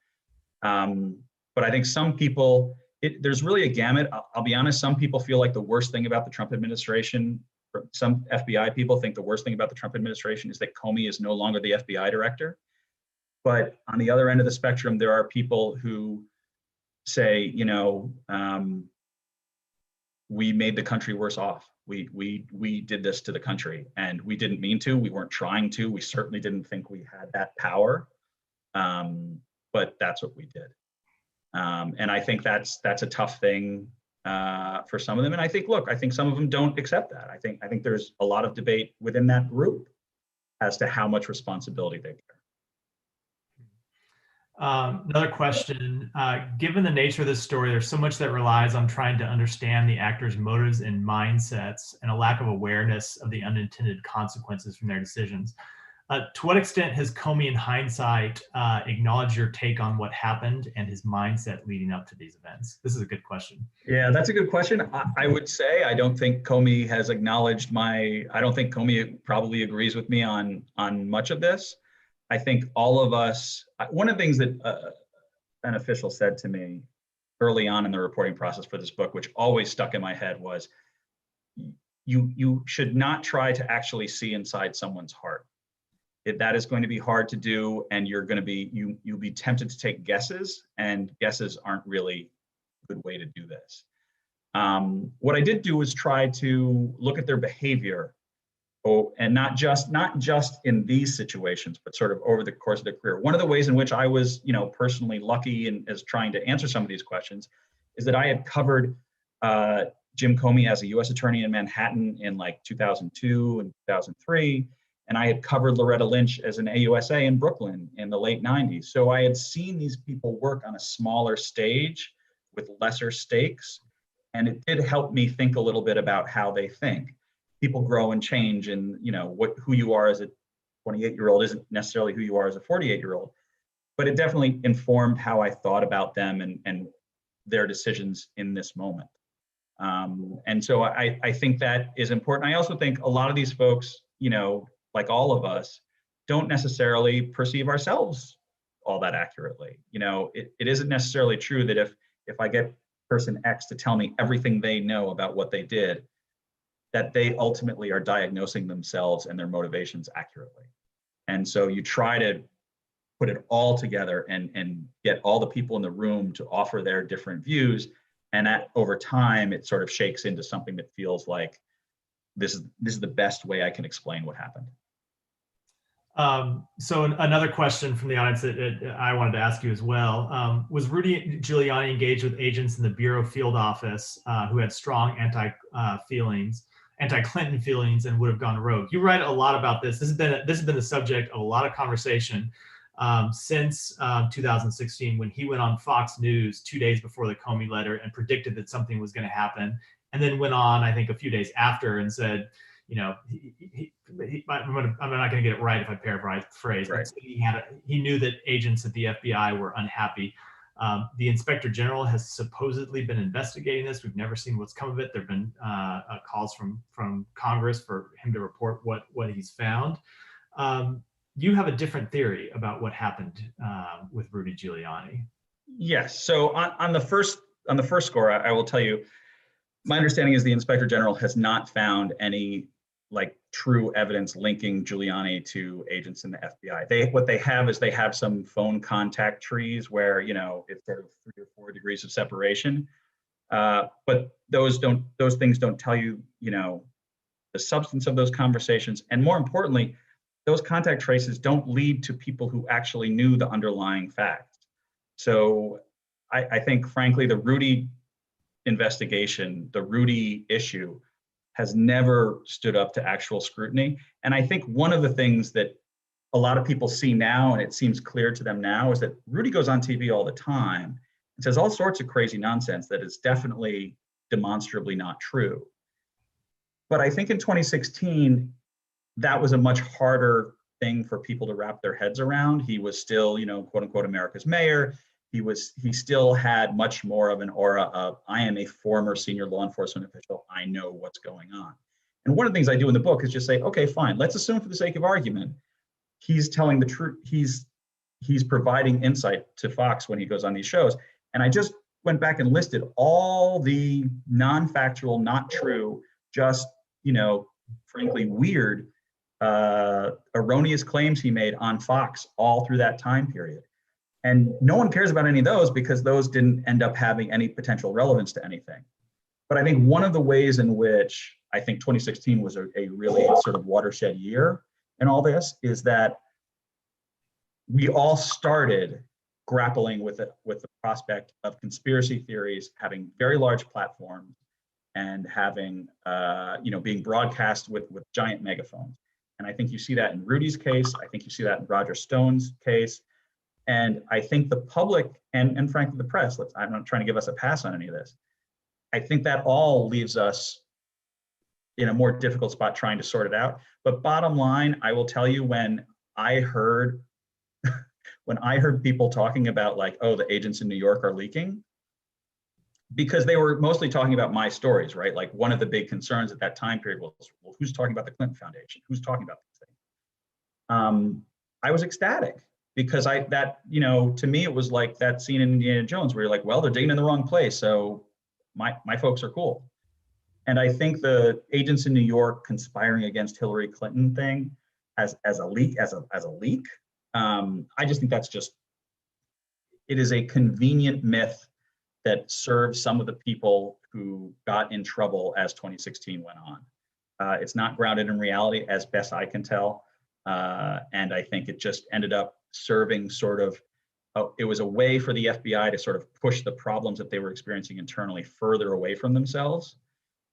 But I think some people, there's really a gamut. I'll be honest, some people feel like the worst thing about the Trump administration, some FBI people think the worst thing about the Trump administration is that Comey is no longer the FBI director. But on the other end of the spectrum, there are people who say, we made the country worse off. We did this to the country, and we didn't mean to. We weren't trying to. We certainly didn't think we had that power, but that's what we did. And I think that's a tough thing for some of them. And I think some of them don't accept that. I think there's a lot of debate within that group as to how much responsibility they bear. Another question, given the nature of this story, there's so much that relies on trying to understand the actors' motives and mindsets, and a lack of awareness of the unintended consequences from their decisions. To what extent has Comey, in hindsight, acknowledged your take on what happened and his mindset leading up to these events? This is a good question. Yeah, that's a good question. I would say I don't think Comey has acknowledged I don't think Comey probably agrees with me on much of this. I think all of us, one of the things that an official said to me early on in the reporting process for this book, which always stuck in my head, was you should not try to actually see inside someone's heart. that is going to be hard to do, and you'll be tempted to take guesses, and guesses aren't really a good way to do this. What I did do was try to look at their behavior, and not just in these situations, but sort of over the course of their career. One of the ways in which I was, personally lucky in as trying to answer some of these questions is that I had covered Jim Comey as a U.S. attorney in Manhattan in like 2002 and 2003, and I had covered Loretta Lynch as an AUSA in Brooklyn in the late 90s. So I had seen these people work on a smaller stage with lesser stakes, and it did help me think a little bit about how they think. People grow and change, and who you are as a 28-year-old isn't necessarily who you are as a 48-year-old, but it definitely informed how I thought about them and their decisions in this moment. And so I think that is important. I also think a lot of these folks, like all of us, don't necessarily perceive ourselves all that accurately. It isn't necessarily true that if I get person X to tell me everything they know about what they did, that they ultimately are diagnosing themselves and their motivations accurately. And so you try to put it all together and get all the people in the room to offer their different views. And over time, it sort of shakes into something that feels like this is the best way I can explain what happened. So another question from the audience that I wanted to ask you as well. Was Rudy Giuliani engaged with agents in the Bureau field office who had strong anti-Clinton feelings and would have gone rogue? You write a lot about this. This has been the subject of a lot of conversation since 2016, when he went on Fox News 2 days before the Comey letter and predicted that something was going to happen, and then went on, I think, a few days after and said, I'm not going to get it right if I paraphrase, right. But he knew that agents at the FBI were unhappy. The Inspector General has supposedly been investigating this. We've never seen what's come of it. There have been calls from Congress for him to report what he's found. You have a different theory about what happened with Rudy Giuliani. Yes. So on the first score, I will tell you, my understanding is the Inspector General has not found any true evidence linking Giuliani to agents in the FBI. What they have some phone contact trees where it's sort of 3 or 4 degrees of separation, but those things don't tell you the substance of those conversations, and more importantly, those contact traces don't lead to people who actually knew the underlying facts. So I think, frankly, the Rudy investigation, the Rudy issue, has never stood up to actual scrutiny. And I think one of the things that a lot of people see now, and it seems clear to them now, is that Rudy goes on TV all the time and says all sorts of crazy nonsense that is definitely demonstrably not true. But I think in 2016, that was a much harder thing for people to wrap their heads around. He was still, quote unquote, America's mayor. He still had much more of an aura of, I am a former senior law enforcement official. I know what's going on. And one of the things I do in the book is just say, okay, fine. Let's assume for the sake of argument, he's telling the truth. He's providing insight to Fox when he goes on these shows. And I just went back and listed all the non-factual, not true, just, frankly, weird, erroneous claims he made on Fox all through that time period. And no one cares about any of those because those didn't end up having any potential relevance to anything. But I think one of the ways in which I think 2016 was a really sort of watershed year in all this is that we all started grappling with the prospect of conspiracy theories having very large platforms and having, being broadcast with giant megaphones. And I think you see that in Rudy's case. I think you see that in Roger Stone's case. And I think the public and frankly the press, I'm not trying to give us a pass on any of this. I think that all leaves us in a more difficult spot trying to sort it out. But bottom line, I will tell you, when I heard people talking about the agents in New York are leaking, because they were mostly talking about my stories, right? Like, one of the big concerns at that time period was, well, who's talking about the Clinton Foundation? Who's talking about this thing? I was ecstatic. Because to me, it was like that scene in Indiana Jones where you're like, well, they're digging in the wrong place, so my folks are cool. And I think the agents in New York conspiring against Hillary Clinton thing, as a leak. I just think that's just, it is a convenient myth that serves some of the people who got in trouble as 2016 went on. It's not grounded in reality, as best I can tell. And I think it just ended up serving sort of, it was a way for the FBI to sort of push the problems that they were experiencing internally further away from themselves.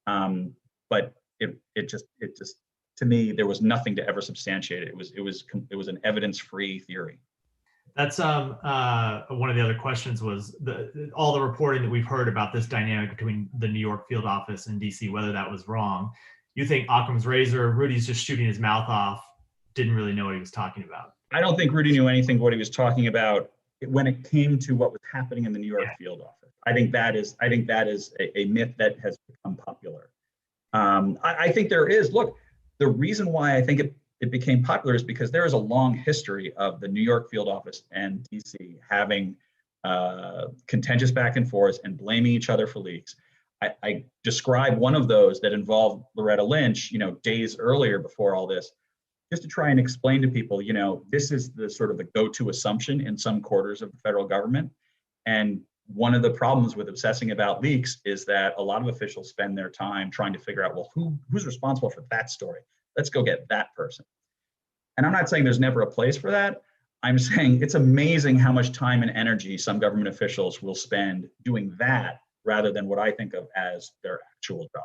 But it just, to me, there was nothing to ever substantiate it. It was an evidence-free theory. That's one of the other questions was all the reporting that we've heard about this dynamic between the New York field office and DC, whether that was wrong. You think Occam's razor, Rudy's just shooting his mouth off, didn't really know what he was talking about? I don't think Rudy knew anything what he was talking about when it came to what was happening in the New York field office. I think that is a myth that has become popular. I think there is, look, the reason why I think it became popular is because there is a long history of the New York field office and DC having contentious back and forth and blaming each other for leaks. I describe one of those that involved Loretta Lynch, days earlier before all this, just to try and explain to people, this is the sort of the go-to assumption in some quarters of the federal government. And one of the problems with obsessing about leaks is that a lot of officials spend their time trying to figure out, well, who's responsible for that story? Let's go get that person. And I'm not saying there's never a place for that. I'm saying it's amazing how much time and energy some government officials will spend doing that rather than what I think of as their actual job.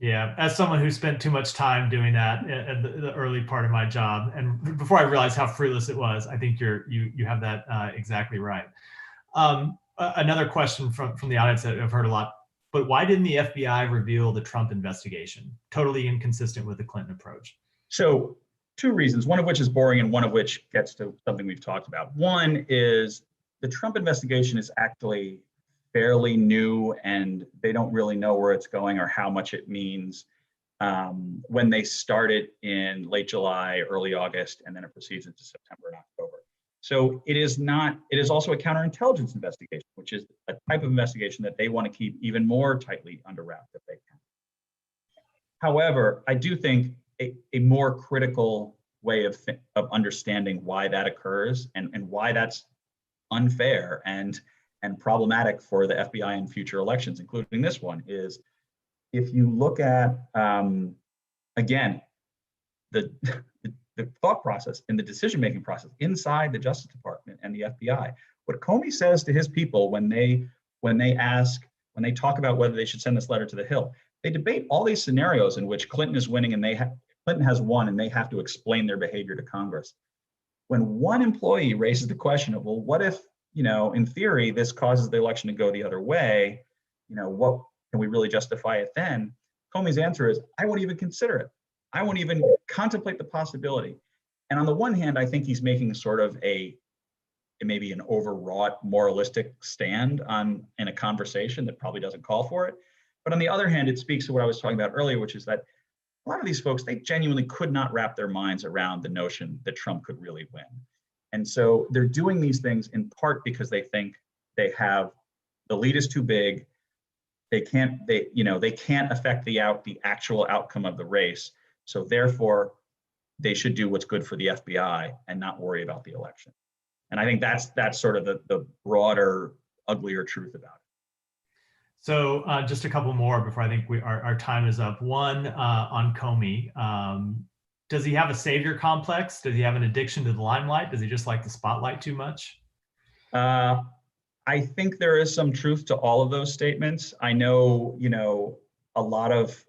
Yeah, as someone who spent too much time doing that at the early part of my job, and before I realized how fruitless it was, I think you have that exactly right. Another question from the audience that I've heard a lot, but why didn't the FBI reveal the Trump investigation? Totally inconsistent with the Clinton approach. So two reasons, one of which is boring and one of which gets to something we've talked about. One is the Trump investigation is actually fairly new and they don't really know where it's going or how much it means when they started in late July, early August, and then it proceeds into September and October. So it is also a counterintelligence investigation, which is a type of investigation that they want to keep even more tightly under wraps if they can. However, I do think a more critical way of understanding why that occurs and why that's unfair and problematic for the FBI in future elections, including this one, is if you look at, again, the thought process and the decision-making process inside the Justice Department and the FBI. What Comey says to his people when they talk about whether they should send this letter to the Hill, they debate all these scenarios in which Clinton is winning and Clinton has won and they have to explain their behavior to Congress. When one employee raises the question of, well, what if, in theory, this causes the election to go the other way, what can we really justify it then? Comey's answer is, I won't even consider it. I won't even contemplate the possibility. And on the one hand, I think he's making sort of maybe an overwrought moralistic stand in a conversation that probably doesn't call for it. But on the other hand, it speaks to what I was talking about earlier, which is that a lot of these folks, they genuinely could not wrap their minds around the notion that Trump could really win. And so they're doing these things in part because they think the lead is too big. They can't affect the actual outcome of the race. So therefore, they should do what's good for the FBI and not worry about the election. And I think that's sort of the broader, uglier truth about it. So just a couple more before I think our time is up. One on Comey. Does he have a savior complex? Does he have an addiction to the limelight? Does he just like the spotlight too much? I think there is some truth to all of those statements. I know, a lot of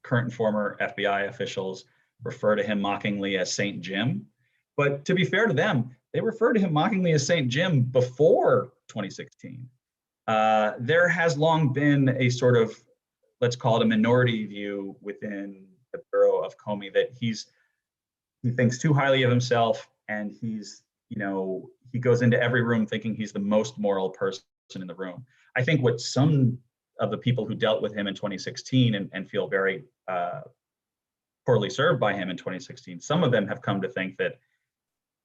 current and former FBI officials refer to him mockingly as Saint Jim. But to be fair to them, they refer to him mockingly as Saint Jim before 2016. There has long been a sort of, let's call it a minority view within the Bureau of Comey that he thinks too highly of himself and he goes into every room thinking he's the most moral person in the room. I think what some of the people who dealt with him in 2016 and feel very poorly served by him in 2016, some of them have come to think that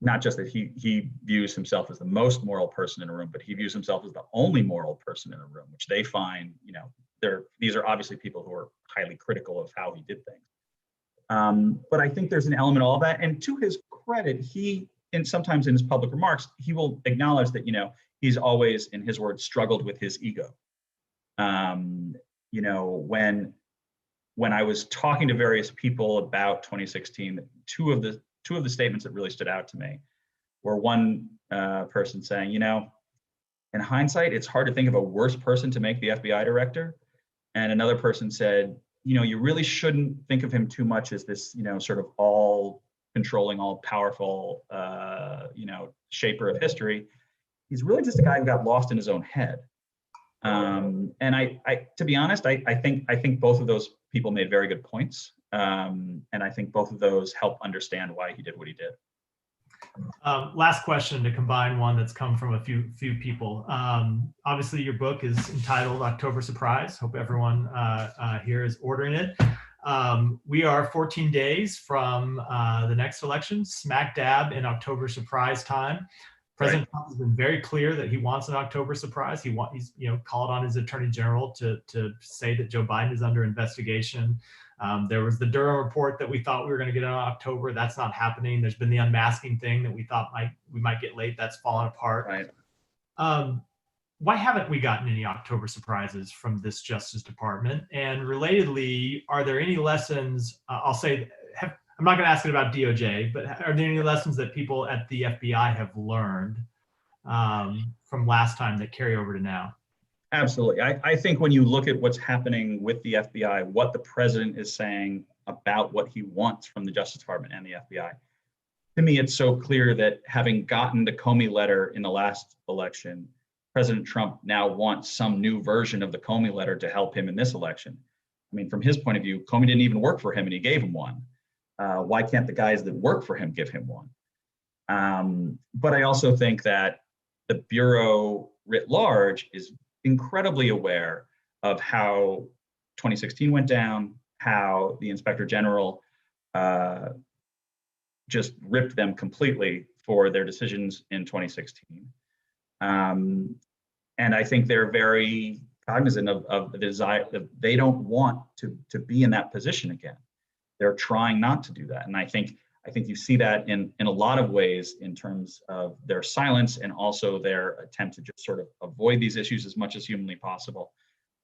not just that he views himself as the most moral person in a room, but he views himself as the only moral person in a room, which they find, these are obviously people who are highly critical of how he did things. But I think there's an element of all that. And to his credit, and sometimes in his public remarks, he will acknowledge that, he's always, in his words, struggled with his ego. When I was talking to various people about 2016, two of the statements that really stood out to me were one person saying, in hindsight, it's hard to think of a worse person to make the FBI director. And another person said, you really shouldn't think of him too much as this, sort of all controlling, all powerful, shaper of history. He's really just a guy who got lost in his own head. And I to be honest, I think both of those people made very good points. And I think both of those help understand why he did what he did. Last question to combine one that's come from a few people. Obviously, your book is entitled October Surprise. Hope everyone here is ordering it. We are 14 days from the next election, smack dab in October surprise time. President Trump has been very clear that he wants an October surprise. He's called on his attorney general to say that Joe Biden is under investigation. There was the Durham report that we thought we were going to get in October. That's not happening. There's been the unmasking thing that we thought we might get late. That's fallen apart. Right. Why haven't we gotten any October surprises from this Justice Department? And relatedly, are there any lessons? I'm not going to ask it about DOJ, but are there any lessons that people at the FBI have learned from last time that carry over to now? Absolutely. I think when you look at what's happening with the FBI, what the president is saying about what he wants from the Justice Department and the FBI, to me, it's so clear that having gotten the Comey letter in the last election, President Trump now wants some new version of the Comey letter to help him in this election. I mean, from his point of view, Comey didn't even work for him and he gave him one. Why can't the guys that work for him give him one? But I also think that the Bureau writ large is incredibly aware of how 2016 went down, how the Inspector General just ripped them completely for their decisions in 2016. And I think they're very cognizant of the desire that they don't want to be in that position again. They're trying not to do that. And I think you see that in a lot of ways in terms of their silence and also their attempt to just sort of avoid these issues as much as humanly possible.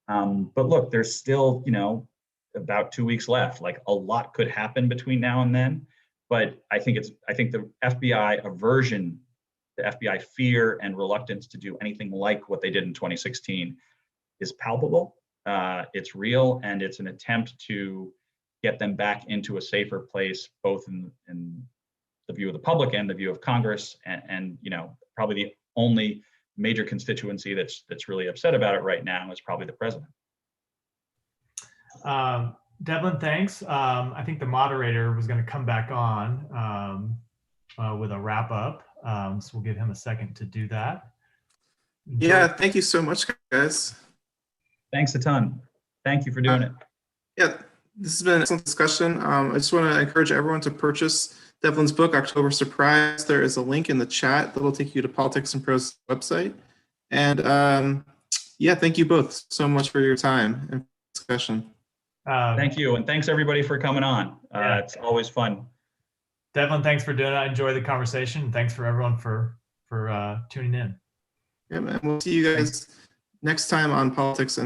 But look, there's still, about 2 weeks left. Like a lot could happen between now and then. But I think the FBI aversion, the FBI fear and reluctance to do anything like what they did in 2016 is palpable. It's real, and it's an attempt to get them back into a safer place, both in the view of the public and the view of Congress, and probably the only major constituency that's really upset about it right now is probably the president. Devlin, thanks. I think the moderator was going to come back on with a wrap up, so we'll give him a second to do that. Yeah, thank you so much, guys. Thanks a ton. Thank you for doing it. Yeah. This has been an excellent discussion. I just want to encourage everyone to purchase Devlin's book, October Surprise. There is a link in the chat that will take you to Politics and Prose website. And yeah, thank you both so much for your time and discussion. Thank you. And thanks everybody for coming on. It's always fun. Devlin, thanks for doing it. I enjoyed the conversation. Thanks for everyone for tuning in. Yeah, man. We'll see you guys next time on Politics and